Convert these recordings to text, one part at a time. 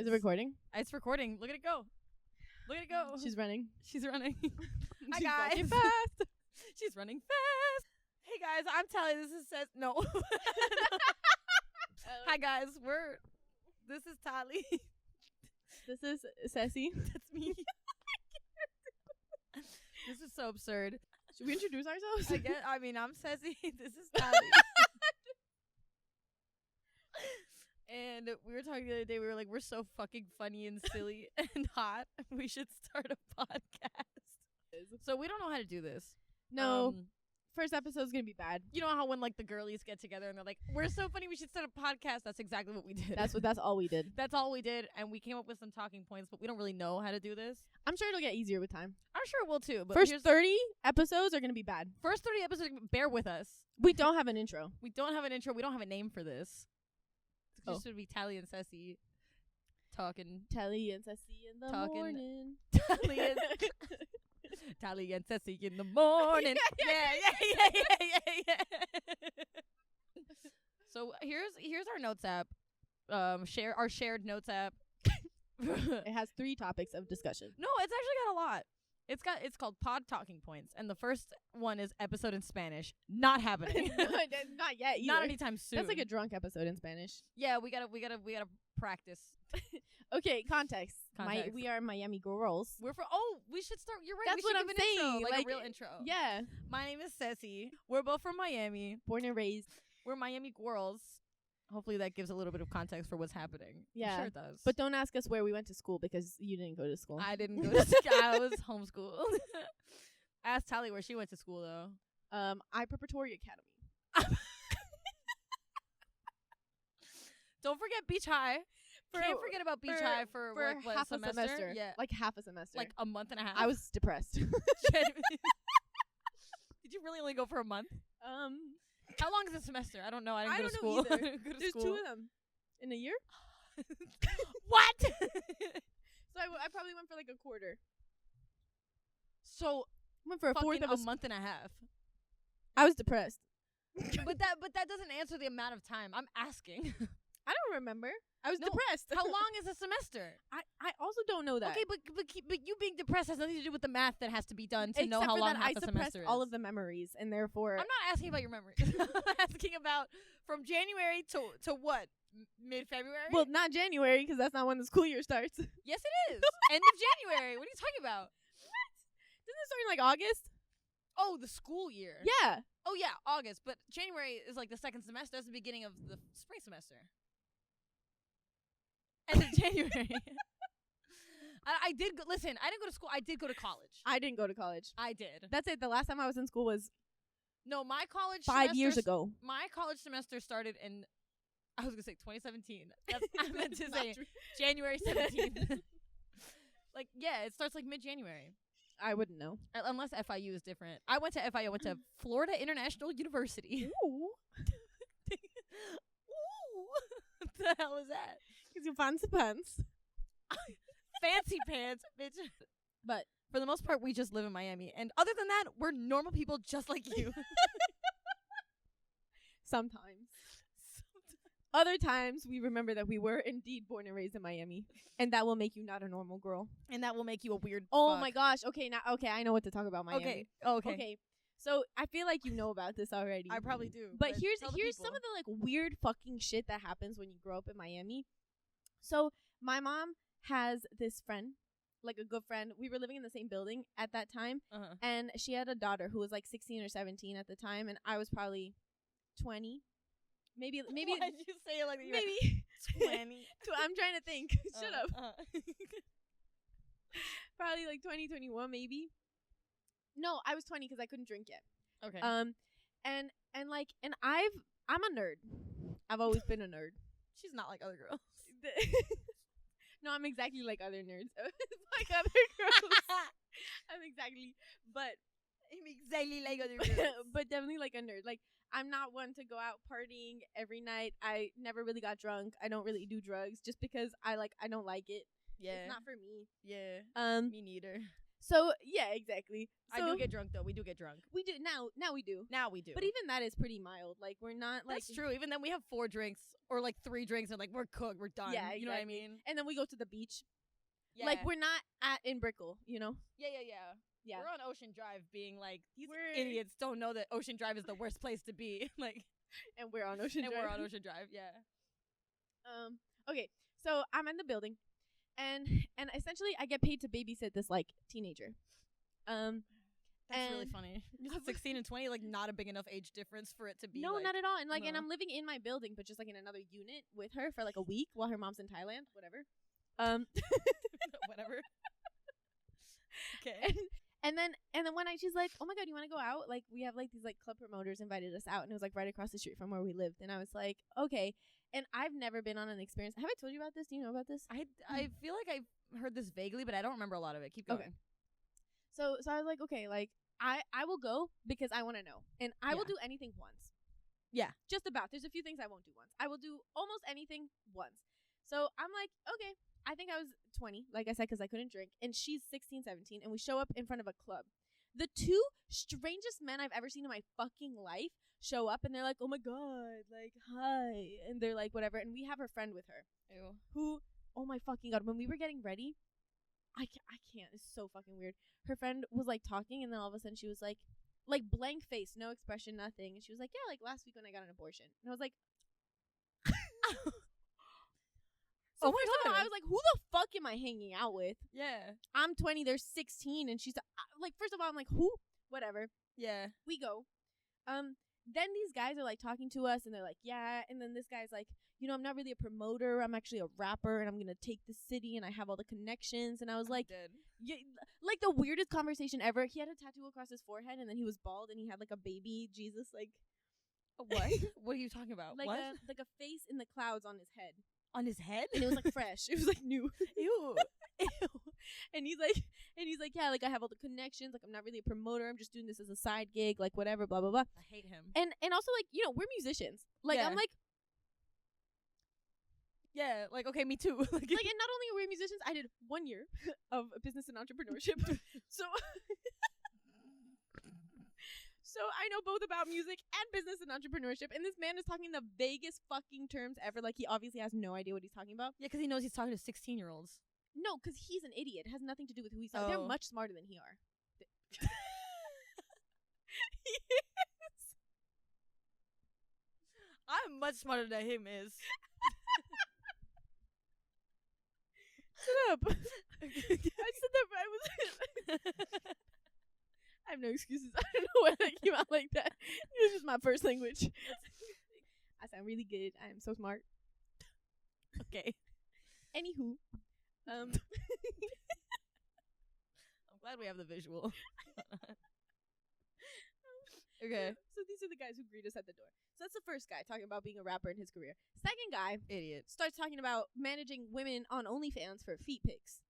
Is it recording? It's recording. Look at it go. Look at it go. She's running. She's running. Hi, She's guys. walking fast. She's running fast. Hey, guys. I'm Tali. This is Ceci. No. Hi, guys. This is Tali. This is Ceci. That's me. This is so absurd. Should we introduce ourselves? I'm Ceci. This is Tali. And we were talking the other day. We were like, we're so fucking funny and silly and hot. We should start a podcast. So we don't know how to do this. No. First episode's gonna be bad. You know how when like the girlies get together and they're like, we're so funny, we should start a podcast. That's exactly what we did. That's all we did. That's all we did, and we came up with some talking points, but we don't really know how to do this. I'm sure it'll get easier with time. I'm sure it will too. But First 30 episodes are gonna be bad. First 30 episodes, bear with us. We don't have an intro. We don't have an intro. We don't have a name for this. It Oh. should be Tali and Ceci talking. Tali and Ceci in the morning. Tali and Ceci in the morning. Yeah. So here's our notes app. Share our shared notes app. It has 3 topics of discussion. No, it's actually got a lot. It's called Pod Talking Points, and the first one is episode in Spanish. Not happening. Not yet either. Not anytime soon. That's like a drunk episode in Spanish. Yeah, we gotta practice. Okay, context. Context. We are Miami girls. We should start. You're right. That's we should what give I'm an saying. Intro, like a real intro. Yeah. My name is Ceci. We're both from Miami. Born and raised. We're Miami girls. Hopefully that gives a little bit of context for what's happening. Yeah. I'm sure it does. But don't ask us where we went to school because you didn't go to school. I didn't go to school. I was homeschooled. Ask Tali where she went to school though. I Preparatory Academy. Don't forget Beach High. Can't forget about Beach High for what, half semester? a semester. Yeah, Like half a semester. like a month and a half. I was depressed. Did you really only go for a month? How long is a semester? I don't know. I didn't go to school. Know either. I didn't go to There's school. 2 of them in a year. What? So I probably went for like a quarter. So Went for a fourth of a month and a half. I was depressed. but that doesn't answer the amount of time. I'm asking. I don't remember. I was No, depressed. How long is a semester? I also don't know that. Okay, but you being depressed has nothing to do with the math that has to be done to know Except how for long that half I a suppressed semester is. all of the memories, and therefore I'm not asking about your memories. I'm asking about from January to what? Mid-February? well, not January because that's not when the school year starts. Yes, it is. End of January. What are you talking about? Doesn't it start in like August? Oh, the school year. Yeah. Oh, yeah, August. But January is like the second semester. That's the beginning of the spring semester. End of January. I did go. Listen, I didn't go to school. I did go to college. I didn't go to college. I did. That's it. The last time I was in school was No, my college 5 years ago. My college semester started in, I was going to say 2017. That's, I meant to say January 17th. Like, yeah, it starts like mid-January. I wouldn't know. Unless FIU is different. I went to FIU. I went to Florida International University. Ooh. Ooh. What the hell is that? Because you fancy pants. Fancy pants, bitch. But for the most part, we just live in Miami. And other than that, we're normal people just like you. sometimes. Other times, we remember that we were indeed born and raised in Miami. And that will make you not a normal girl. And that will make you a weird Oh fuck. my gosh. Okay, I know what to talk about Miami. Okay. Okay. Okay. So I feel like you know about this already. I probably do. But here's tell the some people. of the like weird fucking shit that happens when you grow up in Miami. So my mom has this friend, like a good friend. We were living in the same building at that time, and she had a daughter who was like 16 or 17 at the time, and I was probably 20. Maybe. Why'd you say it like that? Maybe 20. I'm trying to think. Shut up. Probably like 20, 21 maybe. No, I was 20 because I couldn't drink yet. Okay. And I'm a nerd. I've always been a nerd. She's not like other girls. No, I'm exactly like other nerds. Like other girls. I'm exactly like other girls. But definitely like a nerd. Like, I'm not one to go out partying every night. I never really got drunk. I don't really do drugs just because I don't like it. Yeah. It's not for me. Yeah. Me neither. So yeah, exactly. So, I do get drunk though. We do get drunk. We do now. Now we do. Now we do. But even that is pretty mild. Like we're not like. That's true. Even then, we have 4 drinks or like 3 drinks, and like we're cooked. We're done. Yeah, exactly. You know what I mean? And then we go to the beach. Yeah. Like we're not in Brickell. You know. Yeah. We're on Ocean Drive, being like these idiots don't know that Ocean Drive is the worst place to be. Like, and we're on Ocean Drive. And we're on Ocean Drive. Yeah. Okay. So I'm in the building, and essentially I get paid to babysit this like teenager. That's really funny. 16 and 20, like not a big enough age difference for it to be. No, like, not at all. And like, no. and I'm living in my building, but just like in another unit with her for like a week while her mom's in Thailand. Whatever. Whatever. Okay. And then when she's like, oh my god, you want to go out? Like we have like these like club promoters invited us out, and it was like right across the street from where we lived. And I was like, okay. And I've never been on an experience. Have I told you about this? Do you know about this? I feel like I've heard this vaguely, but I don't remember a lot of it. Keep going. Okay. So I was like, okay, like I will go because I want to know, and I will do anything once. Yeah, just about. There's a few things I won't do once. I will do almost anything once. So I'm like, okay. I think I was 20, like I said, because I couldn't drink, and she's 16, 17, and we show up in front of a club. The 2 strangest men I've ever seen in my fucking life show up, and they're like, oh my god, like, hi, and they're like, whatever, and we have her friend with her. Ew. Who, oh my fucking god, when we were getting ready, I can't, it's so fucking weird. Her friend was like talking, and then all of a sudden she was like blank face, no expression, nothing, and she was like, yeah, like last week when I got an abortion, and I was like, so oh my god! I was like, who the fuck am I hanging out with? Yeah. I'm 20, they're 16, and she's like, first of all, I'm like, who? Whatever. Yeah. We go. Then these guys are like talking to us, and they're like, yeah, and then this guy's like, you know, I'm not really a promoter, I'm actually a rapper, and I'm gonna take the city, and I have all the connections, and I was like, yeah, like the weirdest conversation ever. He had a tattoo across his forehead, and then he was bald, and he had like a baby Jesus, like. What? What are you talking about? Like what? like a face in the clouds on his head. On his head? And it was like fresh. It was like new. Ew. Ew. And he's like, yeah, like I have all the connections. Like I'm not really a promoter. I'm just doing this as a side gig. Like whatever, blah blah blah. I hate him. And also like, you know, we're musicians. Like I'm like, yeah, like okay, me too. Like, and not only are we musicians, I did 1 year of business and entrepreneurship. So I know both about music and business and entrepreneurship, and this man is talking the vaguest fucking terms ever. Like, he obviously has no idea what he's talking about. Yeah, because he knows he's talking to 16-year-olds. No, because he's an idiot. It has nothing to do with who he's talking. They're much smarter than he are. He is. I'm much smarter than him is. Shut up. I said that, but I was... I have no excuses. I don't know why that came out like that. It was just my first language. I sound really good. I am so smart. Okay. Anywho. I'm glad we have the visual. Okay. So these are the guys who greet us at the door. So that's the first guy talking about being a rapper in his career. Second guy, idiot, starts talking about managing women on OnlyFans for feet pics.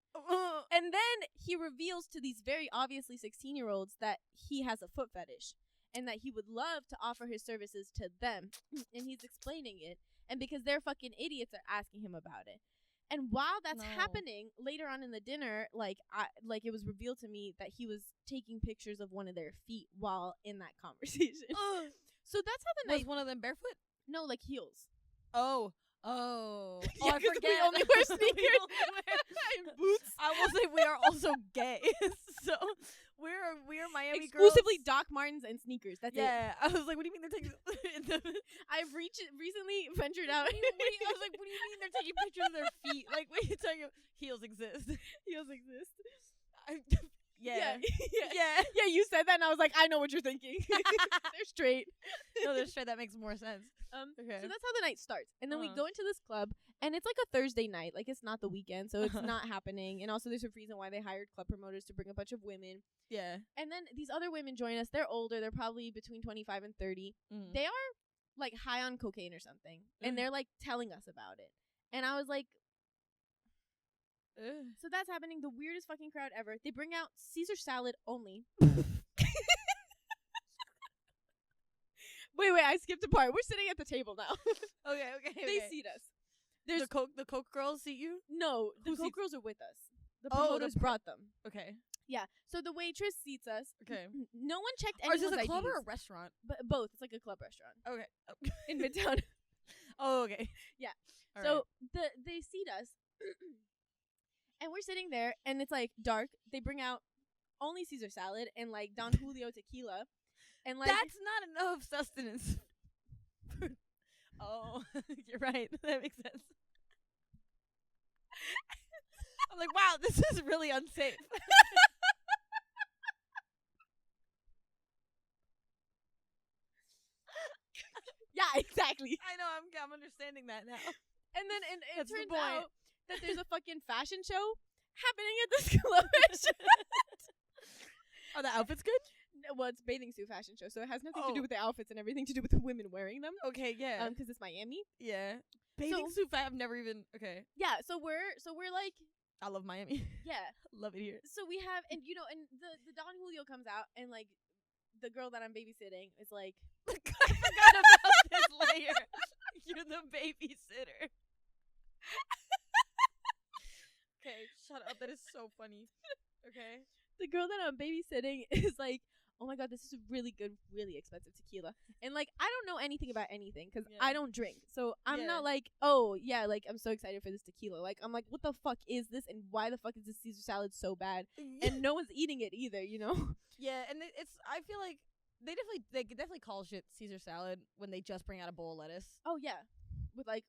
And then he reveals to these very obviously 16-year-olds that he has a foot fetish and that he would love to offer his services to them. And he's explaining it. And because they're fucking idiots are asking him about it. And while that's happening, later on in the dinner, like it was revealed to me that he was taking pictures of one of their feet while in that conversation. So that's how the night. Was one of them barefoot? No, like heels. Oh, yeah, I forget. We only wear sneakers and boots. I will say we are also gay, so we're Miami exclusively girls. Doc Martens and sneakers. That's it. Yeah, I was like, what do you mean they're taking? I've recently ventured out. I was like, what do you mean they're taking pictures of their feet? Like, what are you talking about? Heels exist. Heels exist. Yeah. You said that, and I was like, I know what you're thinking. They're straight. No, they're straight. That makes more sense. Okay. So that's how the night starts, and then we go into this club, and it's like a Thursday night, like it's not the weekend, so it's not happening. And also, there's a reason why they hired club promoters to bring a bunch of women. Yeah. And then these other women join us. They're older. They're probably between 25 and 30. Mm. They are like high on cocaine or something, and they're like telling us about it. And I was like. So that's happening. The weirdest fucking crowd ever. They bring out Caesar salad only. Wait, I skipped a part. We're sitting at the table now. Okay. They seat us. There's the Coke girls seat you? No, the Coke girls are with us. The promoters brought them. Okay. Yeah. So the waitress seats us. Okay. No one checked Or is anyone's this a club IDs. or a restaurant? But both. It's like a club restaurant. Okay. In Midtown. Oh, okay. Yeah. All so they seat us, and we're sitting there, and it's like dark. They bring out only Caesar salad and like Don Julio tequila, and like that's not enough sustenance. Oh, you're right. That makes sense. I'm like, wow, this is really unsafe. Yeah, exactly. I know. I'm understanding that now. And then it That's the turns point. out that there's a fucking fashion show happening at this club restaurant. Are the outfits good? No, well, it's bathing suit fashion show, so it has nothing to Oh. do with the outfits and everything to do with the women wearing them. Okay, yeah. Because it's Miami. Yeah. Bathing suit. I've never even. Okay. Yeah, so we're like, I love Miami. yeah. Love it here. So we have, and you know, and the Don Julio comes out, and like the girl that I'm babysitting is like, I forgot about this layer. You're the babysitter. Okay, shut up. That is so funny. Okay. the girl that I'm babysitting is like, oh my god, this is really good, really expensive tequila. And like, I don't know anything about anything because I don't drink. So I'm not like, oh yeah, like I'm so excited for this tequila. Like I'm like, what the fuck is this? And why the fuck is this Caesar salad so bad? And no one's eating it either, you know? Yeah, and it's. I feel like they definitely call shit Caesar salad when they just bring out a bowl of lettuce. Oh yeah, with like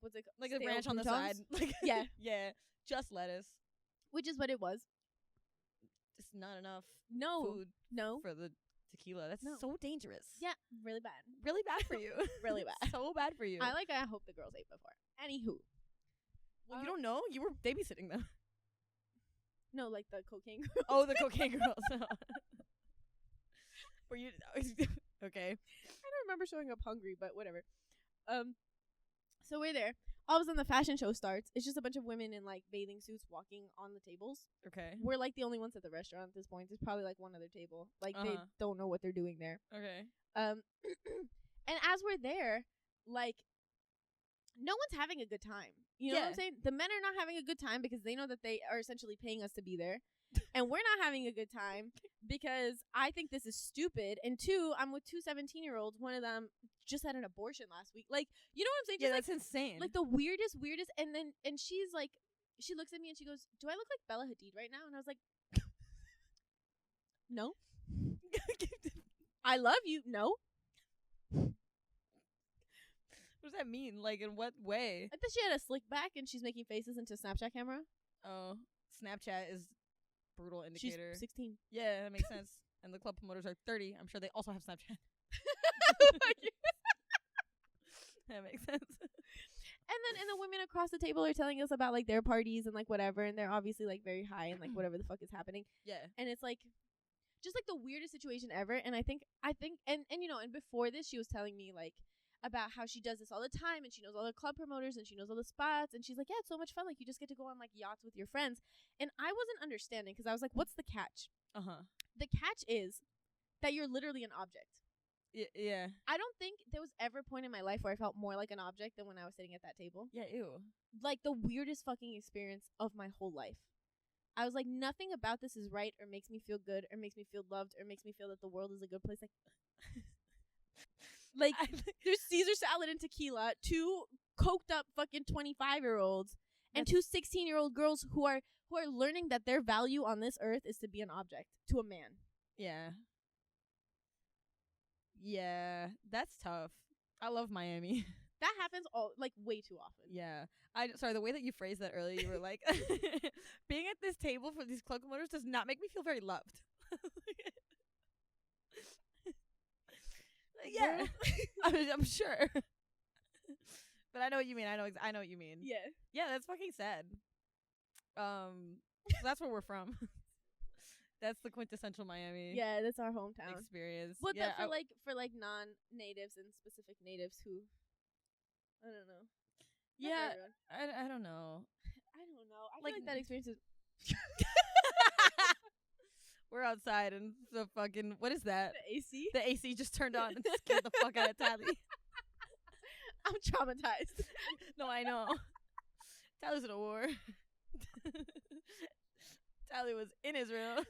what's it called? Like a Stale ranch on the croutons? side. Like Yeah. yeah, just lettuce. Which is what it was. Just not enough No, food no, for the tequila. That's No. so dangerous. yeah, really bad, Really bad for you. really bad. So bad for you. I hope the girls ate before. Anywho, well, you don't know. You were babysitting them. no, like the cocaine girl. Oh, the cocaine girls. Were you okay? I don't remember showing up hungry, but whatever. So we're there. All of a sudden, the fashion show starts. It's just a bunch of women in like bathing suits walking on the tables. Okay. We're like the only ones at the restaurant at this point. There's probably like one other table. Like they don't know what they're doing there. Okay. And as we're there, like no one's having a good time. You know what I'm saying? The men are not having a good time because they know that they are essentially paying us to be there. And we're not having a good time because I think this is stupid. And two, I'm with two 17-year-olds. One of them just had an abortion last week. Like, you know what I'm saying? Yeah, Just that's insane. like the weirdest. And she's like, she looks at me and she goes, "Do I look like Bella Hadid right now?" And I was like, "No." "I love you." "No." What does that mean? Like, in what way? I think she had a slick back and she's making faces into Snapchat camera. Oh, Snapchat is brutal indicator. She's 16. Yeah, that makes sense. And the club promoters are 30. I'm sure they also have Snapchat. That makes sense. And the women across the table are telling us about like their parties and like whatever, and they're obviously like very high and like whatever the fuck is happening. Yeah. And it's like just like the weirdest situation ever. And I think and you know, and before this she was telling me like about how she does this all the time and she knows all the club promoters and she knows all the spots, and she's like, yeah, it's so much fun, like you just get to go on like yachts with your friends. And I wasn't understanding because I was like, what's the catch? The catch is that you're literally an object. Yeah. I don't think there was ever a point in my life where I felt more like an object than when I was sitting at that table. Yeah, ew. Like the weirdest fucking experience of my whole life. I was like, nothing about this is right or makes me feel good or makes me feel loved or makes me feel that the world is a good place. Like, there's Caesar salad and tequila, two coked up fucking 25-year-olds, and two 16-year-old girls who are learning that their value on this earth is to be an object to a man. Yeah. Yeah, that's tough. I love Miami. That happens way too often. Yeah. Sorry, the way that you phrased that earlier, you were like, being at this table for these club promoters does not make me feel very loved. Yeah. I'm sure. But I know what you mean. I know what you mean. Yeah. Yeah, that's fucking sad. So that's where we're from. That's the quintessential Miami. Yeah, that's our hometown experience. But yeah, for non-natives and specific natives who, I don't know. Yeah, I don't know. I don't know. I feel like that experience is. We're outside and the fucking, what is that? The AC. The AC just turned on and scared the fuck out of Tali. I'm traumatized. No, I know. Tali's in a war. Tali was in his room.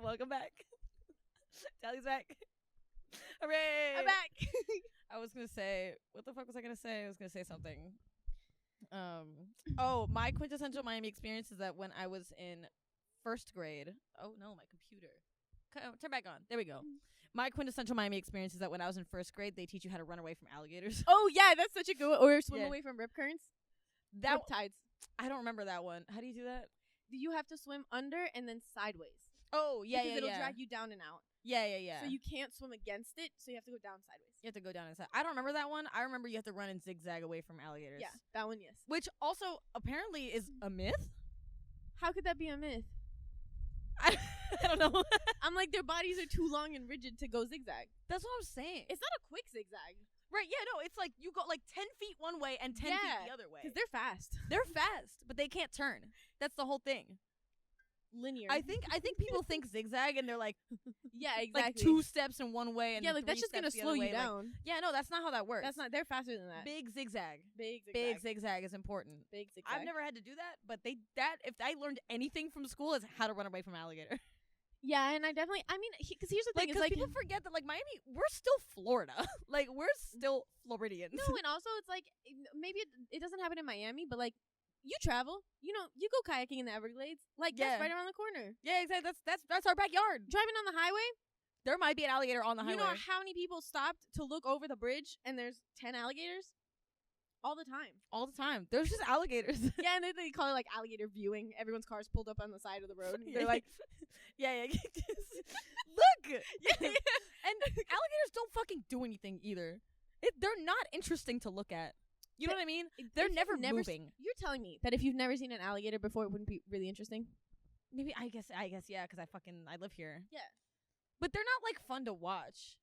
Welcome back. Tally's back. Hooray! I'm back. I was gonna say, what the fuck was I gonna say? I was gonna say something. Oh, my quintessential Miami experience is that when I was in first grade. Oh no, my computer. Turn back on. There we go. My quintessential Miami experience is that when I was in first grade, they teach you how to run away from alligators. Oh yeah, that's such a good one. Or swim away from rip currents. Rip tides. I don't remember that one. How do you do that? You have to swim under and then sideways. Oh yeah, because it'll drag you down and out. Yeah. So you can't swim against it, so you have to go down sideways. You have to go down inside. I don't remember that one. I remember you have to run and zigzag away from alligators. Yeah, that one, yes. Which also apparently is a myth. How could that be a myth? I don't know. I'm like, their bodies are too long and rigid to go zigzag. That's what I'm saying. It's not a quick zigzag. Right, yeah, no, it's like you go like 10 feet one way and 10 feet the other way. Because they're fast. They're fast, but they can't turn. That's the whole thing. Linear. I think people think zigzag and they're like, yeah, exactly. like 2 steps in one way and yeah, like that's just gonna slow you down. Like, yeah, no, that's not how that works. That's not. They're faster than that. Big zigzag. Big zigzag is important. Big zigzag. I've never had to do that, but if I learned anything from school, is how to run away from alligator. Yeah, and I definitely. I mean, because here's the thing: like, is like people forget that like Miami, we're still Florida. Like we're still Floridians. No, and also it's like maybe it doesn't happen in Miami, but like. You travel, you go kayaking in the Everglades. Like, that's right around the corner. Yeah, exactly. That's our backyard. Driving on the highway, there might be an alligator on the highway. You know how many people stopped to look over the bridge and there's 10 alligators? All the time. All the time. There's just alligators. Yeah, and they call it like alligator viewing. Everyone's car's pulled up on the side of the road. They're like, yeah. Look. Yeah. And alligators don't fucking do anything either. They're not interesting to look at. You know what I mean? They're never moving. You're telling me that if you've never seen an alligator before, it wouldn't be really interesting? Maybe, I guess, yeah, because I live here. Yeah. But they're not, like, fun to watch.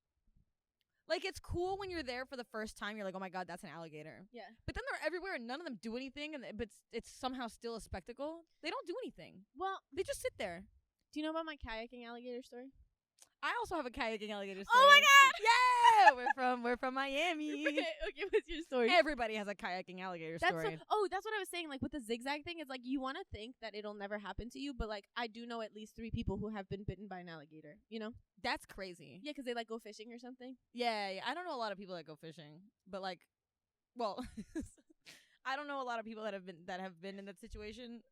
Like, it's cool when you're there for the first time. You're like, oh, my God, that's an alligator. Yeah. But then they're everywhere, and none of them do anything, but it's somehow still a spectacle. They don't do anything. Well, they just sit there. Do you know about my kayaking alligator story? I also have a kayaking alligator story. Oh my God! Yeah, we're from Miami. Okay, what's your story? Everybody has a kayaking alligator story. That's what I was saying. Like with the zigzag thing, it's like you want to think that it'll never happen to you, but like I do know at least 3 people who have been bitten by an alligator. You know? That's crazy. Yeah, because they like go fishing or something. Yeah. I don't know a lot of people that go fishing, but like, well, I don't know a lot of people that have been in that situation.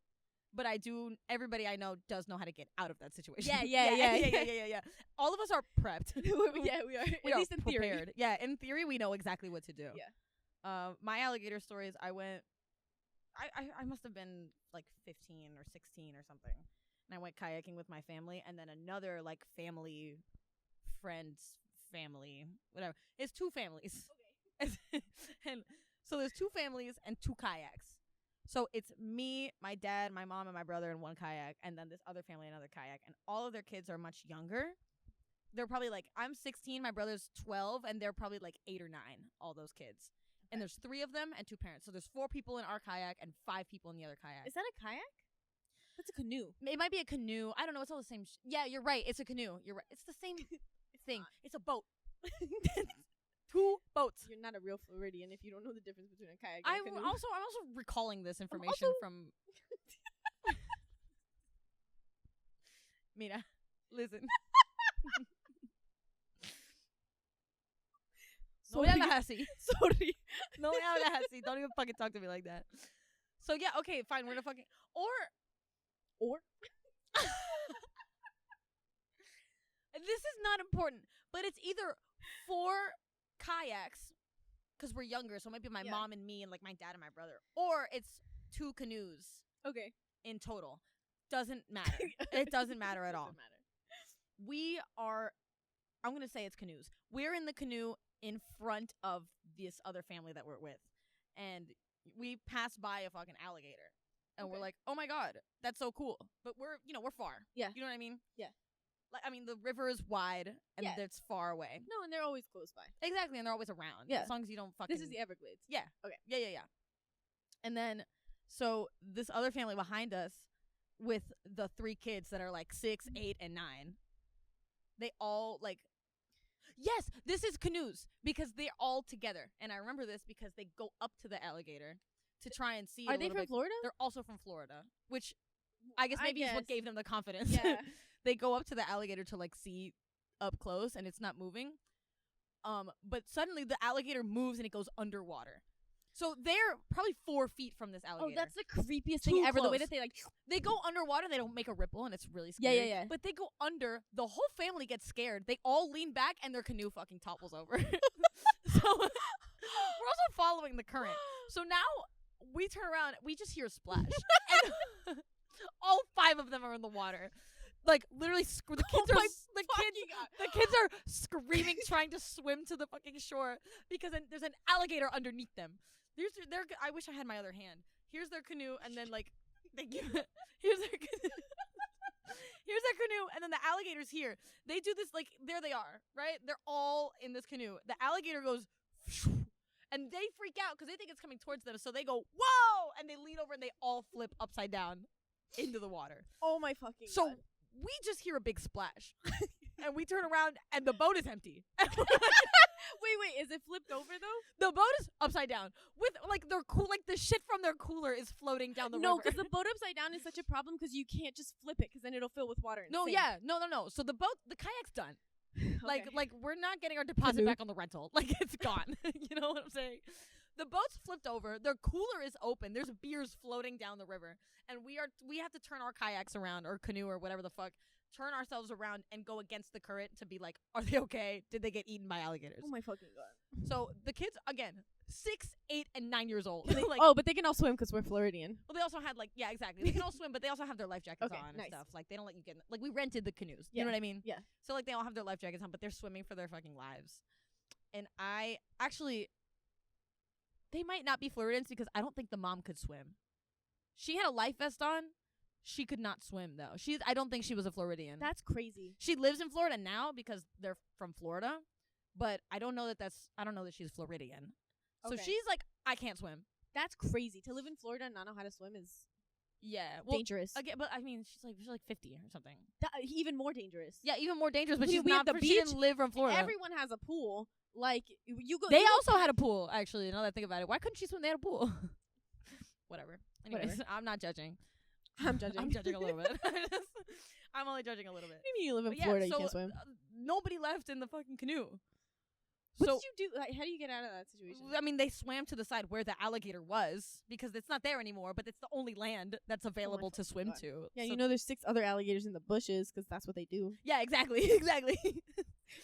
But I do. Everybody I know does know how to get out of that situation. Yeah. All of us are prepped. Yeah, we are. At least in prepared. theory. Yeah, in theory, we know exactly what to do. Yeah. My alligator stories. I must have been like 15 or 16 or something, and I went kayaking with my family, and then another like family, friends, family, whatever. It's 2 families. Okay. And so there's 2 families and 2 kayaks. So it's me, my dad, my mom, and my brother in 1 kayak, and then this other family, another kayak. And all of their kids are much younger. They're probably like, I'm 16, my brother's 12, and they're probably like 8 or 9, all those kids. Okay. And there's 3 of them and 2 parents. So there's 4 people in our kayak and 5 people in the other kayak. Is that a kayak? That's a canoe. It might be a canoe. I don't know. It's all the same. Yeah, you're right. It's a canoe. You're right. It's the same thing. It's a boat. 2 boats. You're not a real Floridian if you don't know the difference between a kayak and a canoe. I'm also recalling this information from Mira, listen. No me hablas así. Sorry. No me hablas así. Don't even fucking talk to me like that. So yeah, okay, fine. We're gonna fucking or this is not important, but it's either 4 kayaks, because we're younger, so it might be my mom and me and like my dad and my brother, or it's 2 canoes. Okay. In total. Doesn't matter. It doesn't matter at all. Doesn't matter. We are, I'm going to say it's canoes. We're in the canoe in front of this other family that we're with, and we pass by a fucking alligator, and we're like, oh my God, that's so cool. But we're far. Yeah. You know what I mean? Yeah. Like, I mean, the river is wide, and it's far away. No, and they're always close by. Exactly, and they're always around. Yeah. As long as you don't fucking... This is the Everglades. Yeah. Okay. Yeah. And then, so this other family behind us with the 3 kids that are like 6, 8, and 9, they all like... Yes, this is canoes, because they're all together. And I remember this because they go up to the alligator to try and see it. Are they from Florida? They're also from Florida, which... I guess maybe it's what gave them the confidence. Yeah. They go up to the alligator to like see up close, and it's not moving. But suddenly the alligator moves and it goes underwater. So they're probably 4 feet from this alligator. Oh, that's the creepiest thing ever. Close. The way that they go underwater, they don't make a ripple, and it's really scary. Yeah. But they go under. The whole family gets scared. They all lean back, and their canoe fucking topples over. So we're also following the current. So now we turn around. We just hear a splash, and all 5 of them are in the water. Like literally, the kids are screaming, trying to swim to the fucking shore because there's an alligator underneath them. I wish I had my other hand. Here's their canoe, and then like, thank you. Here's their canoe. Here's their canoe, and then the alligator's here. They do this like there they are, right? They're all in this canoe. The alligator goes, and they freak out because they think it's coming towards them. So they go, whoa, and they lean over and they all flip upside down into the water. Oh my fucking So God. we just hear a big splash, and we turn around, and the boat is empty. Wait, is it flipped over though? The boat is upside down with like their the shit from their cooler is floating down the river. No, because the boat upside down is such a problem because you can't just flip it because then it'll fill with water. And sink. No. So the kayak's done. Okay. Like we're not getting our deposit Canoe. back on the rental. Like it's gone. You know what I'm saying? The boat's flipped over. Their cooler is open. There's beers floating down the river, and we have to turn our kayaks around or canoe or whatever the fuck. Turn ourselves around and go against the current to be like, are they okay? Did they get eaten by alligators? Oh my fucking God. So the kids, again, 6, 8, and 9 years old. But they can all swim because we're Floridian. Well, they also had exactly. They can all swim, but they also have their life jackets Okay, on nice. and stuff. Like they don't let you get like we rented the canoes. Yeah. You know what I mean? Yeah. So like they all have their life jackets on, but they're swimming for their fucking lives. And they might not be Floridians because I don't think the mom could swim. She had a life vest on. She could not swim though. I don't think she was a Floridian. That's crazy. She lives in Florida now because they're from Florida, but I don't know that she's Floridian. So Okay. she's like, I can't swim. That's crazy. To live in Florida and not know how to swim is dangerous. dangerous. Again, but I mean, she's like 50 or something. Even more dangerous. Yeah, even more dangerous. But We she's have not. the She beach. didn't live from Florida. Everyone has a pool. Like you go. They also had a pool. Actually, now that I think about it, why couldn't she swim? They had a pool. Whatever. Anyways, Whatever. I'm not judging. I'm judging. I'm judging a little bit. I'm only judging a little bit. What do you mean you live in But yeah, Florida? so, You can't swim. Nobody left in the fucking canoe. What So did you do? Like, how do you get out of that situation? I mean, they swam to the side where the alligator was because it's not there anymore, but it's the only land that's available to swim God. to. Yeah, So- you know there's 6 other alligators in the bushes because that's what they do. Yeah, exactly, exactly.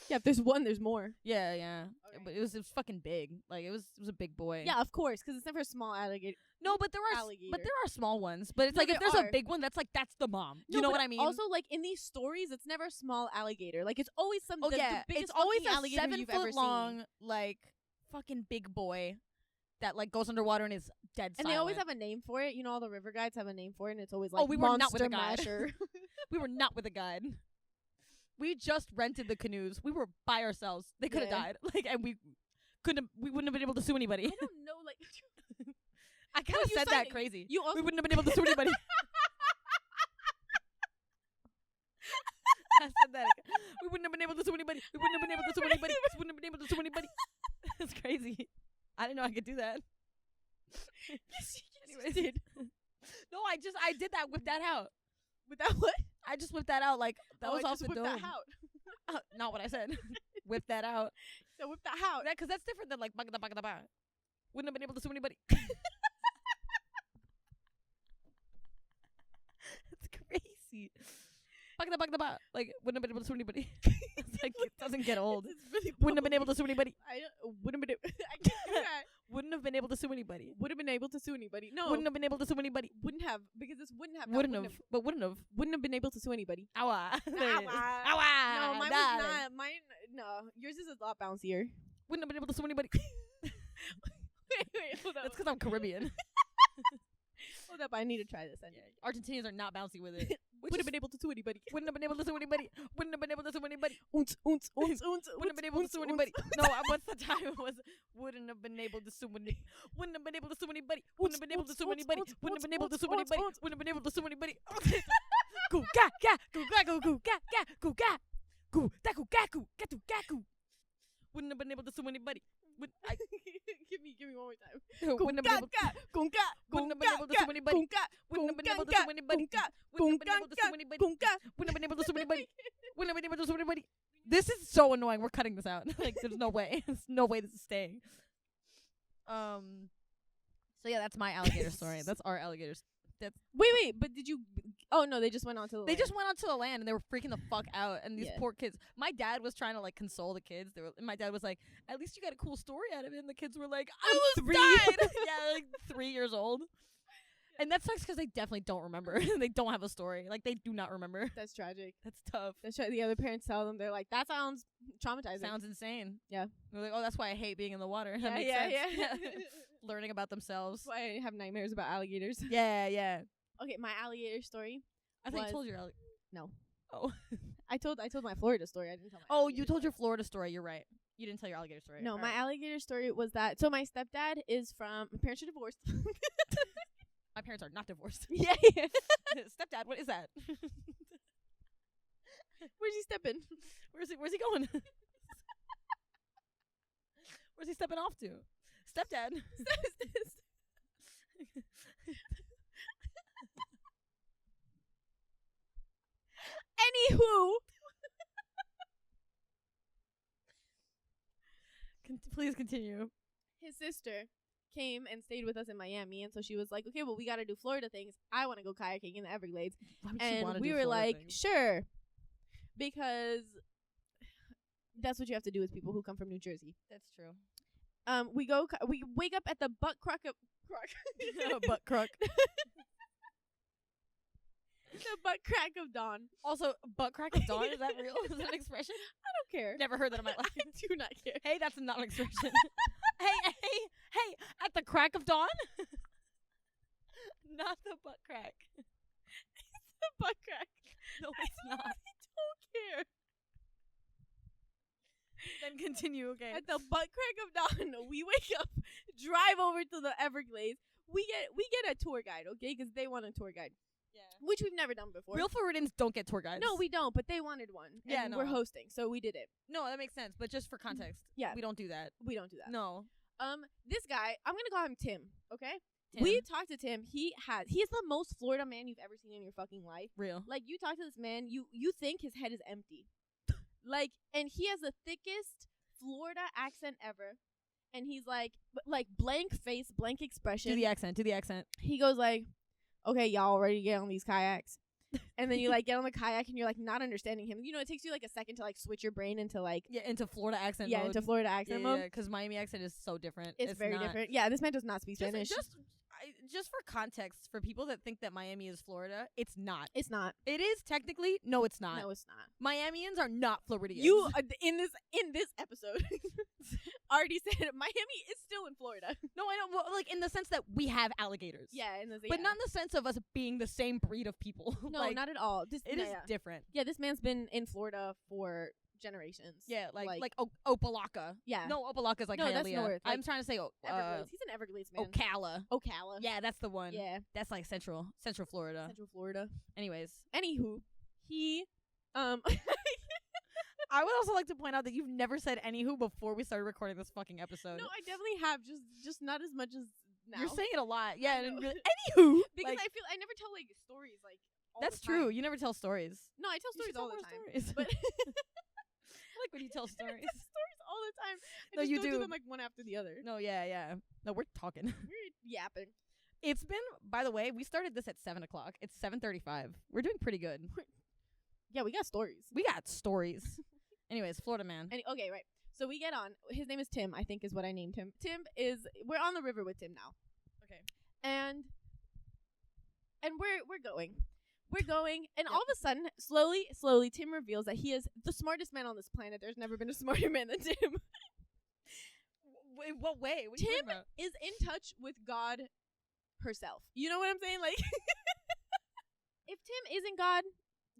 Yeah, if there's one, there's more. Yeah. Okay. But it was fucking big. Like it was a big boy. Yeah, of course, because it's never a small alligator. No, but there are Alligator. small ones. But it's No, like if there there's a are. big one, that's the mom. No, You know but what I mean? Also, like in these stories, it's never a small alligator. Like it's always the biggest it's always fucking a alligator 7 you've ever foot long, like fucking big boy that like goes underwater and is dead And silent. they always have a name for it. You know, all the river guides have a name for it, and it's always like we were not with Monster a guide. Masher. We were not with a guide. We just rented the canoes. We were by ourselves. They could have Yeah. died. Like, and we wouldn't have been able to sue anybody. I don't know, like I kind of you said signed that it. crazy. You also We wouldn't have been able to sue anybody. I said that again. We wouldn't have been able to sue anybody. We wouldn't have been able to sue anybody. We wouldn't have been able to sue anybody. That's crazy. I didn't know I could do that. yes, Anyways. you did. No, I did that. Whip that out. With that what? I just whipped that out like that was I off just the whipped dome. that out. Not what I said. Whip that out. So whip that out. Because that's different than like bagada. Wouldn't have been able to sue anybody. That's crazy. Bagada. Like wouldn't have been able to sue anybody. It's like it doesn't get old. It's really Wouldn't have been able to sue anybody. I wouldn't have been. I can't do that. Wouldn't have been able to sue anybody. Would have been able to sue anybody. No, Wouldn't have been able to sue anybody. wouldn't have because this wouldn't have. Wouldn't have. But wouldn't have. Wouldn't have been able to sue anybody. Owa. There it is. Owa. Owa. No, mine Darling. was not. Mine, no. Yours is a lot bouncier. Wouldn't have been able to sue anybody. Wait, hold up. That's because I'm Caribbean. Hold up, I need to try this. Argentinians are not bouncy with it. Would have been able to sue anybody. Wouldn't have been able to sue anybody. Wouldn't have been able to sue anybody. Wouldn't Wouldn't have been able to sue anybody. No, what's the time it was? Wouldn't have been able to sue anybody. Wouldn't have been able to sue anybody. Wouldn't have been able to sue anybody. Wouldn't have been able to sue anybody. Wouldn't have been able to sue anybody. Goo ga ga goo ga goo goo ga ga goo ga goo da goo ga goo ga goo ga goo. Wouldn't have been able to sue anybody. Give me one more time. Wouldn't have been able to sue anybody. Wouldn't Wouldn't have been able to sue anybody. Wouldn't have been able to sue anybody. Wouldn't have been able to sue anybody. Wouldn't have been able to sue anybody. This is so annoying. We're cutting this out. Like, there's no way. There's no way this is staying. So yeah, that's my alligator story. That's our alligators. Wait, but did you? Oh no, they just went onto the land. They just went onto the land and they were freaking the fuck out. And these poor kids. My dad was trying to like console the kids. And my dad was like, "At least you got a cool story out of it." And the kids were like, "I was 3." Yeah, like 3 years old. And that sucks because they definitely don't remember. They don't have a story. Like, they do not remember. That's tragic. That's tough. That's right. The other parents tell them, they're like, that sounds traumatizing. Sounds insane. Yeah. They're like, oh, that's why I hate being in the water. Yeah, that makes sense. Yeah. Learning about themselves. That's why I have nightmares about alligators. Yeah. Okay, my alligator story. I thought you told your No. Oh. I told my Florida story. I didn't tell my you told your Florida story. You're right. You didn't tell your alligator story. No, my alligator story was that, so my stepdad is from, my parents are divorced. My parents are not divorced. Yeah. Stepdad, what is that? Where's he stepping? Where's he going? Where's he stepping off to? Stepdad. Anywho. Please continue. His sister came and stayed with us in Miami, and so she was like, okay, well, we got to do Florida things. I want to go kayaking in the Everglades. And we were like, sure, because that's what you have to do with people who come from New Jersey. That's true. We wake up at the butt crack of butt crack. The butt crack of dawn. Also, butt crack of dawn, is that real? Is that an expression? I don't care. Never heard that in my life. I do not care. Hey, that's not an expression. hey, at the crack of dawn? Not the butt crack. It's the butt crack. No, it's not. I don't care. Then continue, okay. At the butt crack of dawn, we wake up, drive over to the Everglades. We get a tour guide, okay? Because they want a tour guide. Yeah. Which we've never done before. Real Floridians don't get tour guides. No, we don't, but they wanted one. Yeah, and no. we're hosting, so we did it. No, that makes sense, but just for context. Yeah. We don't do that. We don't do that. No. This guy, I'm going to call him Tim, okay? Tim. We talked to Tim. He's the most Florida man you've ever seen in your fucking life. Real. Like, you talk to this man, you think his head is empty. Like, and he has the thickest Florida accent ever. And he's like blank face, blank expression. Do the accent. He goes like, okay, y'all ready to get on these kayaks? And then you like get on the kayak and you're like not understanding him. You know, it takes you like a second to like switch your brain into like into Florida accent mode. into Florida accent mode. Yeah, because Miami accent is so different. It's very different. Yeah, this man does not speak Spanish. Just for context, for people that think that Miami is Florida, it's not. It's not. It is technically. No, it's not. No, it's not. Miamians are not Floridians. You in this episode already said Miami is still in Florida. No, I know. Well, like in the sense that we have alligators. Yeah, but not in the sense of us being the same breed of people. No, like, not at all. It is different. Yeah, this man's been in Florida for generations. Yeah, like Opalaka. Yeah. No, Opalaka's like no, Hialeah. that's north. I'm trying to say Everglades. He's an Everglades man. Ocala. Yeah, that's the one. Yeah. That's like Central Florida. Central Florida. Anyways. Anywho, he I would also like to point out that you've never said anywho before we started recording this fucking episode. No, I definitely have, just not as much as now. You're saying it a lot. Yeah, and really, anywho. Because like, I never tell like stories like all that's the time. True. You never tell stories. No, I tell stories all the time. Stories. But I like when you tell stories. I tell stories all the time. I no, just you don't do them like one after the other. No, yeah. No, we're talking. We're yapping. It's been, by the way, we started this at 7:00. It's 7:35. We're doing pretty good. Yeah, we got stories. Anyways, Florida man. Okay, right. So we get on. His name is Tim, I think is what I named him. We're on the river with Tim now. Okay. And we're going. We're going, and all of a sudden, slowly, Tim reveals that he is the smartest man on this planet. There's never been a smarter man than Tim. In what way? What Tim is in touch with God herself. You know what I'm saying? Like, if Tim isn't God,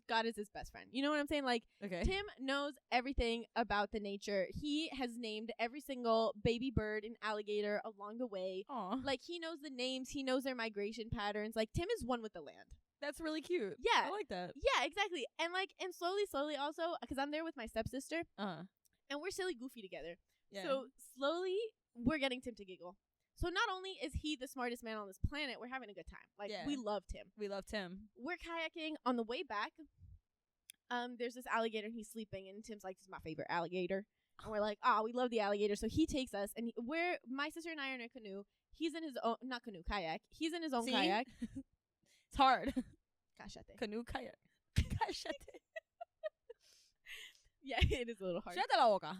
God is his best friend. You know what I'm saying? Like, okay. Tim knows everything about the nature. He has named every single baby bird and alligator along the way. Aww. Like, he knows the names. He knows their migration patterns. Like, Tim is one with the land. That's really cute. Yeah. I like that. Yeah, exactly. And slowly also, because I'm there with my stepsister. And we're silly goofy together. Yeah. So slowly, we're getting Tim to giggle. So not only is he the smartest man on this planet, we're having a good time. Like, we loved him. We loved him. We're kayaking. On the way back, there's this alligator, and he's sleeping, and Tim's like, this is my favorite alligator. And we're like, we love the alligator. So he takes us, and my sister and I are in a canoe. He's in his own, not canoe, kayak. He's in his own kayak. It's hard. Cállate. Canoe, kayak. Cállate. Yeah, it is a little hard. Shut la boca.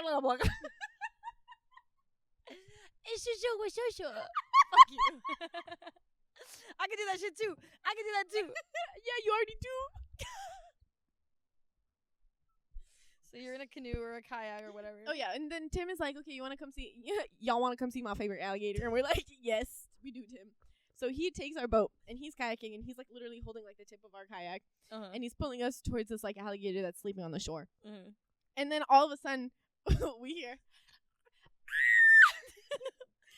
La boca. Fuck you. I can do that shit too. Yeah, you already do. So you're in a canoe or a kayak or whatever. Oh yeah, and then Tim is like, okay, y'all want to come see my favorite alligator? And we're like, yes, we do, Tim. So he takes our boat, and he's kayaking, and he's like literally holding like the tip of our kayak, and he's pulling us towards this like alligator that's sleeping on the shore. And then all of a sudden, we hear,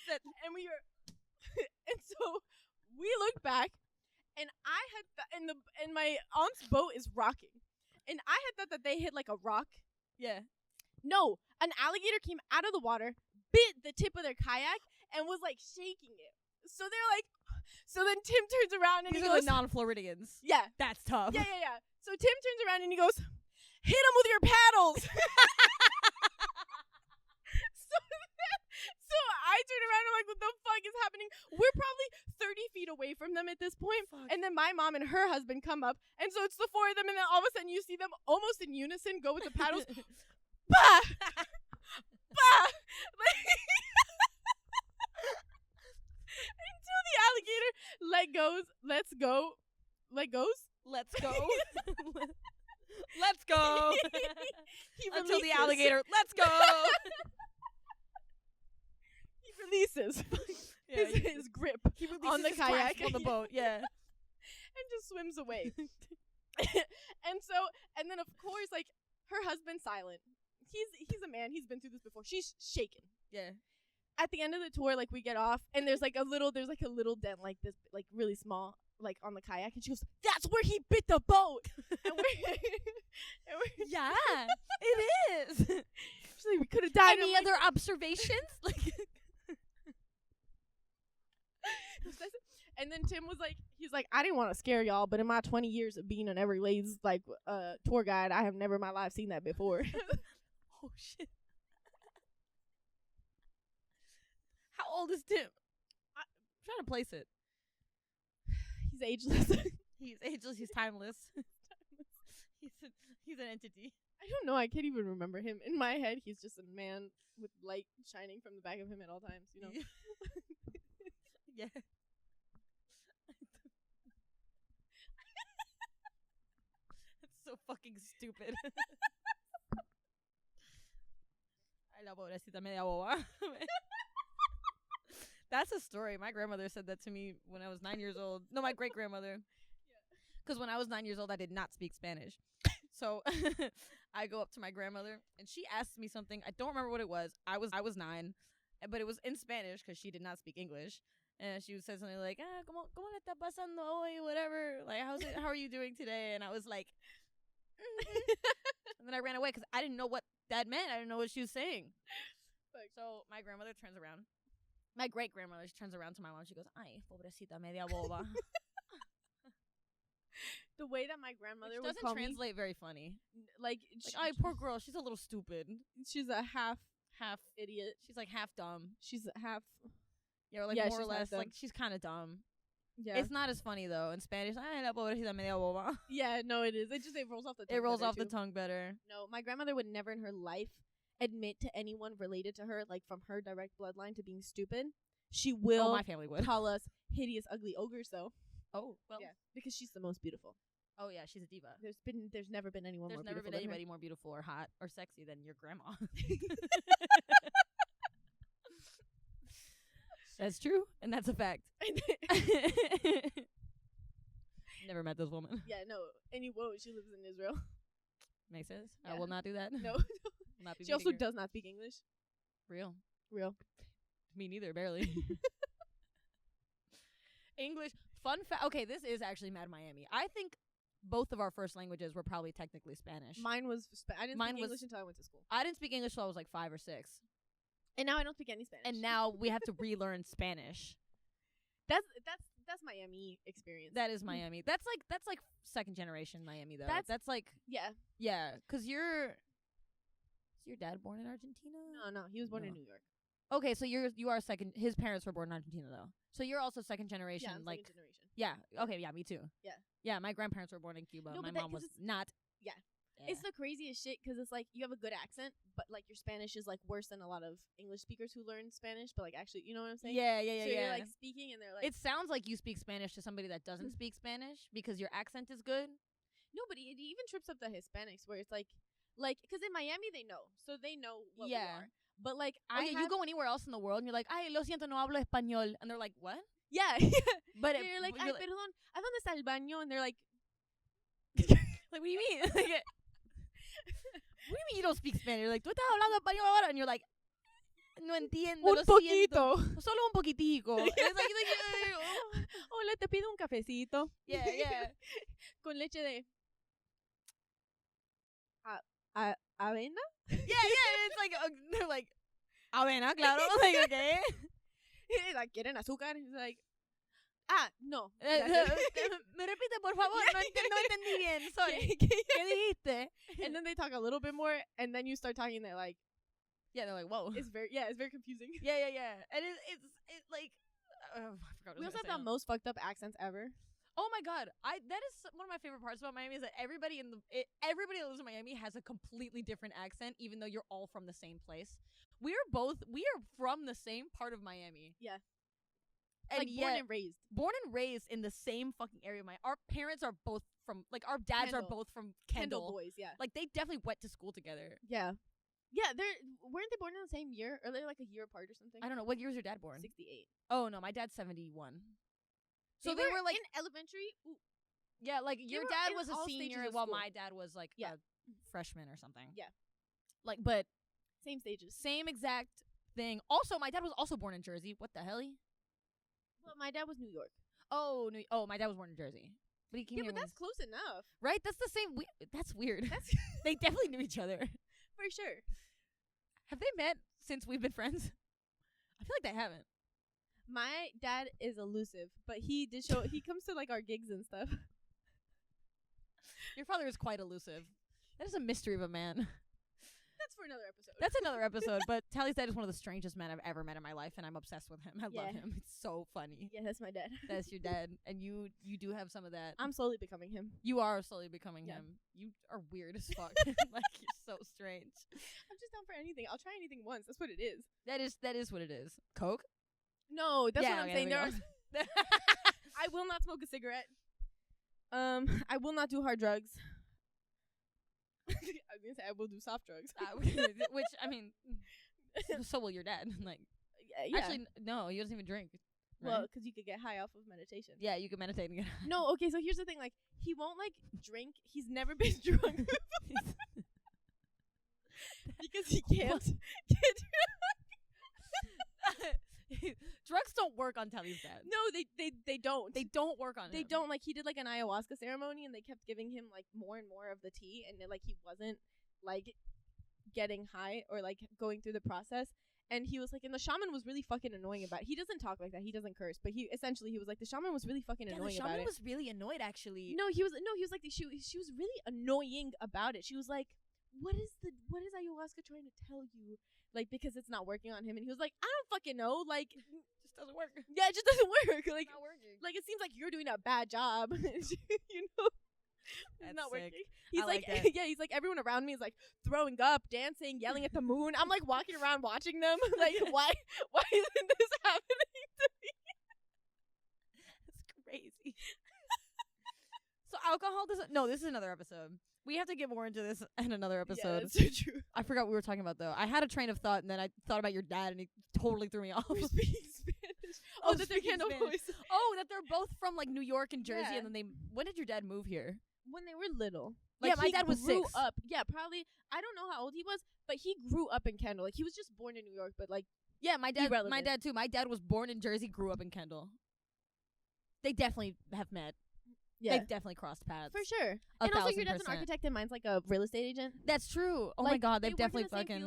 and we hear, and so we look back, and I had and my aunt's boat is rocking, and I had thought that they hit like a rock. Yeah. No, an alligator came out of the water, bit the tip of their kayak, and was like shaking it. So they're like, so then Tim turns around and These he are goes, the non-Floridians. Yeah. That's tough. Yeah. So Tim turns around and he goes, hit him with your paddles. So I turn around and I'm like, what the fuck is happening? We're probably 30 feet away from them at this point. Fuck. And then my mom and her husband come up. And so it's the four of them. And then all of a sudden you see them almost in unison go with the paddles. Bah! Bah! Like, until the alligator let goes. Let's go. Until the alligator, let's go. He releases his grip on the kayak on the boat. Yeah. And just swims away. And then of course, like, her husband's silent. He's a man. He's been through this before. She's shaken. Yeah. At the end of the tour, like, we get off, and there's a little dent, like this, like really small, like on the kayak, and she goes, "That's where he bit the boat." And we're yeah, it is. She's like, we could have died. Any other observations? Like, and then Tim was like, he's like, I didn't want to scare y'all, but in my 20 years of being an Everglades like tour guide, I have never in my life seen that before. Oh shit. How old is Tim? I'm trying to place it. He's ageless. He's ageless. He's timeless. He's an entity. I don't know. I can't even remember him. In my head, he's just a man with light shining from the back of him at all times. You know. Yeah. That's so fucking stupid. Ay, la pobrecita media boba. That's a story. My grandmother said that to me when I was 9 years old. No, my great-grandmother. Because when I was 9 years old, I did not speak Spanish. So I go up to my grandmother, and she asked me something. I don't remember what it was. I was 9, but it was in Spanish because she did not speak English. And she said something like, ¿cómo le está pasando hoy? Whatever. Like, how are you doing today? And I was like, and then I ran away because I didn't know what that meant. I didn't know what she was saying. So my grandmother turns around. My great-grandmother, she turns around to my mom. She goes, ay, pobrecita media boba. The way that my grandmother would call me, doesn't translate very funny. Like, ay, poor girl. She's a little stupid. She's a half idiot. She's like half dumb. She's half. Yeah, or like more or less. Like, she's kind of dumb. Yeah. It's not as funny, though. In Spanish, ay, la pobrecita media boba. Yeah, no, it is. It rolls off the tongue. It rolls off the tongue better. No, my grandmother would never in her life admit to anyone related to her, like from her direct bloodline, to being stupid. She will my family would call us hideous, ugly ogres, though. Oh, well. Yeah, because she's the most beautiful. Oh, yeah, she's a diva. There's never been anyone more beautiful. There's never been anybody more beautiful or hot or sexy than your grandma. That's true, and that's a fact. Never met this woman. Yeah, no. She lives in Israel. Makes sense. Yeah. I will not do that. No. Not be she also does not speak English. Real. Me neither, barely. English. Fun fact. Okay, this is actually Mad Miami. I think both of our first languages were probably technically Spanish. Mine was I didn't speak English until I went to school. I didn't speak English until I was like 5 or 6. And now I don't speak any Spanish. And now we have to relearn Spanish. That's Miami experience. That is Miami. That's like second generation Miami though. That's like yeah. Because is your dad born in Argentina? No, he was born in New York. Okay, so you are second. His parents were born in Argentina though, so you're also second generation. Yeah, I'm like second generation. Yeah. Okay. Yeah. Me too. Yeah. My grandparents were born in Cuba. No, my mom was not. Yeah. It's the craziest shit because it's like you have a good accent, but like your Spanish is like worse than a lot of English speakers who learn Spanish. But like actually, you know what I'm saying? Yeah. So you're like speaking, and they're like, it sounds like you speak Spanish to somebody that doesn't speak Spanish because your accent is good. No, but it even trips up the Hispanics where it's like because in Miami they know, so they know what we are. But like, you go anywhere else in the world and you're like, ay, lo siento, no hablo español, and they're like, what? Yeah. But you're like, ay, perdón, ¿a dónde está el baño? And they're like, what do you mean? What do you mean you don't speak Spanish? You're like, tú estás hablando español ahora, and you're like, no entiendo. Un poquito. Solo un poquitico. And it's like, hola, te pido un cafecito. Yeah. Con leche de avena. Yeah. It's like they're like, avena, claro. Like, okay. Like, quieren azúcar. It's like, no. Me repite, por favor. No entendí bien. Sorry. ¿Qué dijiste? And then they talk a little bit more, and then you start talking. They're like, they're like, whoa. It's very confusing. Yeah. And it's like, I forgot. We also have the most fucked up accents ever. Oh my god, that is one of my favorite parts about Miami is that everybody that lives in Miami has a completely different accent, even though you're all from the same place. We are from the same part of Miami. Yeah. And like born and raised in the same fucking area. Our parents are both from, like, our dads are both from Kendall boys. Yeah, like they definitely went to school together. Yeah, weren't they born in the same year, or they're like a year apart or something? I don't know. What year was your dad born? 68. Oh no, my dad's 71. So they were like in elementary. Ooh. Yeah, like your dad was a senior while school. my dad was like a freshman or something. Yeah, like, but same stages, same exact thing. Also, my dad was also born in Jersey. What the hell? Well, my dad was New York. Oh, my dad was born in Jersey. But he came here. But that's close enough, right? That's the same. That's weird. They definitely knew each other for sure. Have they met since we've been friends? I feel like they haven't. My dad is elusive, but he did show. He comes to like our gigs and stuff. Your father is quite elusive. That is a mystery of a man. That's for another episode. That's another episode. But Tally's dad is one of the strangest men I've ever met in my life, and I'm obsessed with him. I love him. It's so funny. Yeah, that's my dad. That's your dad, and you do have some of that. I'm slowly becoming him. You are slowly becoming him. You are weird as fuck. Like, you're so strange. I'm just down for anything. I'll try anything once. That's what it is. That is what it is. Coke? No, that's what I'm saying. I will not smoke a cigarette. I will not do hard drugs. I was gonna say I will do soft drugs, which I mean, so will your dad. Like, yeah. Actually, no, he doesn't even drink. Right? Well, because you could get high off of meditation. Yeah, you can meditate and get high. No, okay. So here's the thing: like, he won't like drink. He's never been drunk because he can't get drunk. Drugs don't work on Tally's dad. No, they don't. They don't work on him. They don't. Like, he did like an ayahuasca ceremony, and they kept giving him like more and more of the tea, and like he wasn't like getting high or like going through the process. And he was like, and the shaman was really fucking annoying about it. He doesn't talk like that. He doesn't curse, but he was like, the shaman was really fucking annoying about it. The shaman was really annoyed, actually. He was like, she was really annoying about it. She was like, what is ayahuasca trying to tell you? Like, because it's not working on him. And he was like, I don't fucking know. Like, it just doesn't work. Yeah, it just doesn't work. Like, it's not working. Like, it seems like you're doing a bad job. You know? It's not sick. working. He's like that. He's like, everyone around me is like throwing up, dancing, yelling at the moon. I'm like walking around watching them. Like, why isn't this happening to me? That's crazy. So alcohol doesn't. No, this is another episode. We have to get more into this in another episode. Yeah, that's so true. I forgot what we were talking about though. I had a train of thought, and then I thought about your dad, and he totally threw me off. We're speaking Spanish. Oh, that they're Kendall boys. Oh, that they're both from like New York and Jersey, and then when did your dad move here? When they were little. Like, yeah, my dad was 6. Grew up. Yeah, probably. I don't know how old he was, but he grew up in Kendall. Like, he was just born in New York, but like, yeah, my dad too. My dad was born in Jersey, grew up in Kendall. They definitely have met. Yeah. They've definitely crossed paths. For sure. And also, your dad's an architect and mine's like a real estate agent. That's true. Oh my god, they've definitely fucking.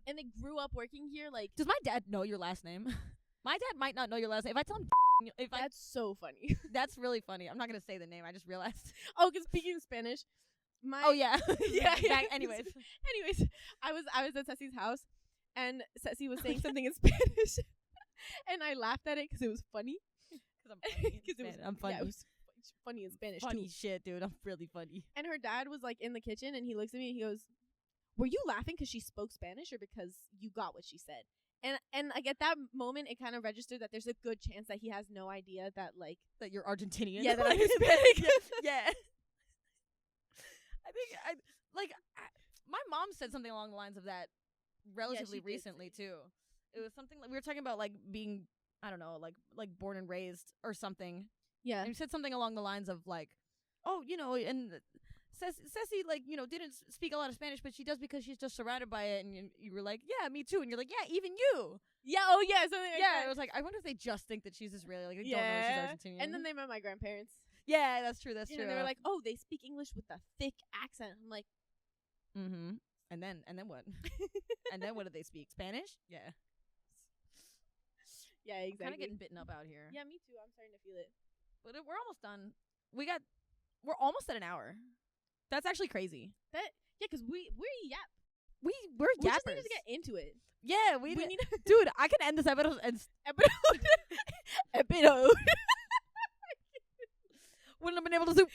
And they grew up working here. Like, does my dad know your last name? My dad might not know your last name. If I tell him, that's so funny. That's really funny. I'm not gonna say the name. I just realized. Oh, because speaking Spanish, yeah. Anyways, I was at Ceci's house, and Ceci was saying something in Spanish, and I laughed at it because it was funny. Because I'm funny. I'm funny. Yeah, it was funny in Spanish. Funny too. shit, dude. I'm really funny. And her dad was like in the kitchen, and he looks at me and he goes, "Were you laughing because she spoke Spanish or because you got what she said?" And like at that moment, it kind of registered that there's a good chance that he has no idea that like that you're Argentinian. Yeah, that I'm Hispanic. Yeah. I think my mom said something along the lines of that relatively recently too. It was something like we were talking about like being, I don't know, like born and raised or something. Yeah. And he said something along the lines of like, oh, you know, and Ceci, like, you know, didn't speak a lot of Spanish, but she does because she's just surrounded by it. And you were like, yeah, me too. And you're like, yeah, even you. Yeah. Oh, yeah. Something like that. It was like, I wonder if they just think that she's Israeli. Like, they don't know she's Argentinian. And then they met my grandparents. Yeah, that's true. That's true. And they were like, oh, they speak English with a thick accent. I'm like, mm-hmm. And then what? And then what did they speak? Spanish? Yeah. Yeah, exactly. Kind of getting bitten up out here. Yeah, me too. I'm starting to feel it. But we're almost done. We're almost at an hour. That's actually crazy. Yeah, because we're yap. We're yappers. We just need to get into it. Yeah, we need dude, I can end this episode and episode. Wouldn't have been able to sue.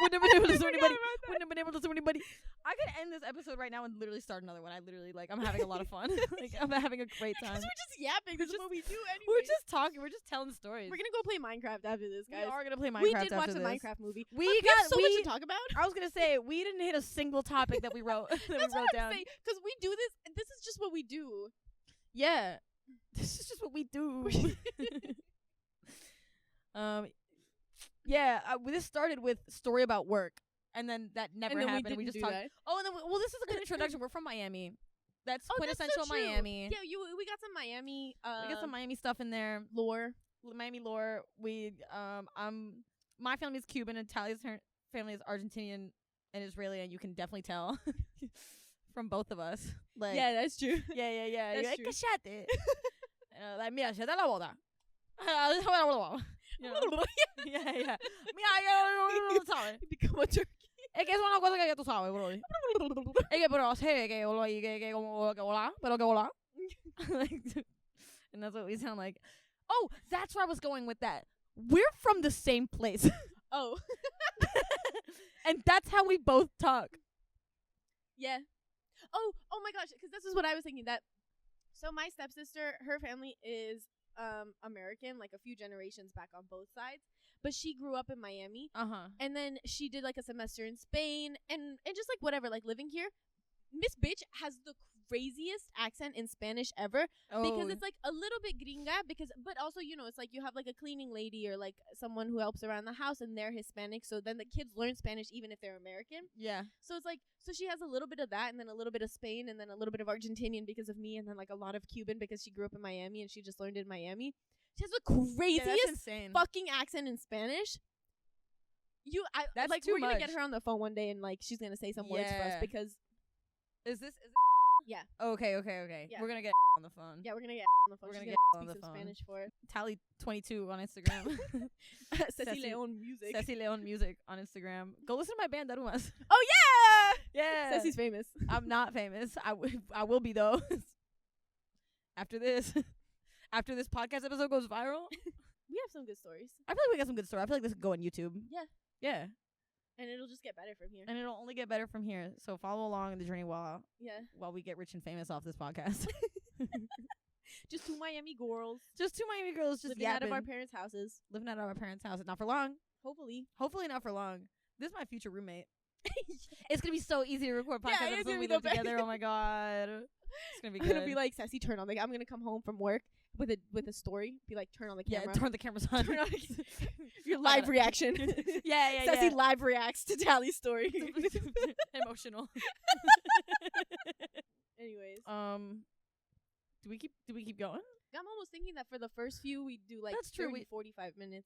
Wouldn't have been able to sue anybody. Wouldn't have been able to sue anybody. I could end this episode right now and literally start another one. I literally I'm having a lot of fun. Like I'm having a great time. Because we're just yapping. This is what we do anyway. We're just talking. We're just telling stories. We're gonna go play Minecraft after this, guys. We are gonna play Minecraft. We did watch the Minecraft movie. We got so much to talk about. I was gonna say we didn't hit a single topic that we wrote. That's what I'm saying. Because we do this. This is just what we do. Yeah, this is just what we do. Yeah, this started with story about work, and then that never happened. We just talked. Oh, and then this is a good introduction. We're from Miami. That's quintessential that's so Miami. Yeah, we got some Miami. We got some Miami stuff in there. Miami lore. My family is Cuban, and Tali's family is Argentinian and Israeli, and you can definitely tell from both of us. Like, yeah, that's true. Yeah. That's true. Cállate. Like, mira, se da la boda. You know? Yeah. Mira, yo no sabes. Become a turkey. Es que es una cosa que ya tú sabes, bro. Es que, pero sé que como que hola, pero que hola. And that's what we sound like. Oh, that's where I was going with that. We're from the same place. Oh. And that's how we both talk. Yeah. Oh my gosh, because this is what I was thinking. So my stepsister, her family is American, like a few generations back on both sides, but she grew up in Miami. And then she did like a semester in Spain and just like whatever, like living here. Miss Bitch has the craziest accent in Spanish ever because it's like a little bit gringa but also, you know, it's like you have like a cleaning lady or like someone who helps around the house and they're Hispanic, so then the kids learn Spanish even if they're American. Yeah. So it's like, so she has a little bit of that and then a little bit of Spain and then a little bit of Argentinian because of me and then like a lot of Cuban because she grew up in Miami and she just learned in Miami. She has the craziest fucking accent in Spanish. That's like too we're gonna much. get her on the phone one day and like she's gonna say some words for us because Is this yeah. Okay. Yeah. We're gonna get on the phone. Yeah, we're gonna get on the phone. We're She's gonna get on the some phone. Spanish for it. Tali 22 on Instagram. Ceci Leon Music. Ceci Leon Music on Instagram. Go listen to my band Darumas. Oh yeah. Yeah. Ceci's famous. I'm not famous. I will be though. After this podcast episode goes viral. We have some good stories. I feel like we got some good stories. I feel like this could go on YouTube. Yeah. And it'll just get better from here. And it'll only get better from here. So follow along in the journey while we get rich and famous off this podcast. Just two Miami girls. Just living out of our parents' houses. Living out of our parents' houses. Not for long. Hopefully not for long. This is my future roommate. It's going to be so easy to record podcasts episodes when we live together. Oh my God. It's going to be good. I'm going to be like, Ceci, turn on the... I'm going to come home from work with a story. Be like, turn on the camera. Yeah, turn the cameras on. Turn on your live reaction. Yeah. Ceci live reacts to Tali's story. Emotional. Anyways. Do we keep going? I'm almost thinking that for the first few we do like That's true. 45 minutes.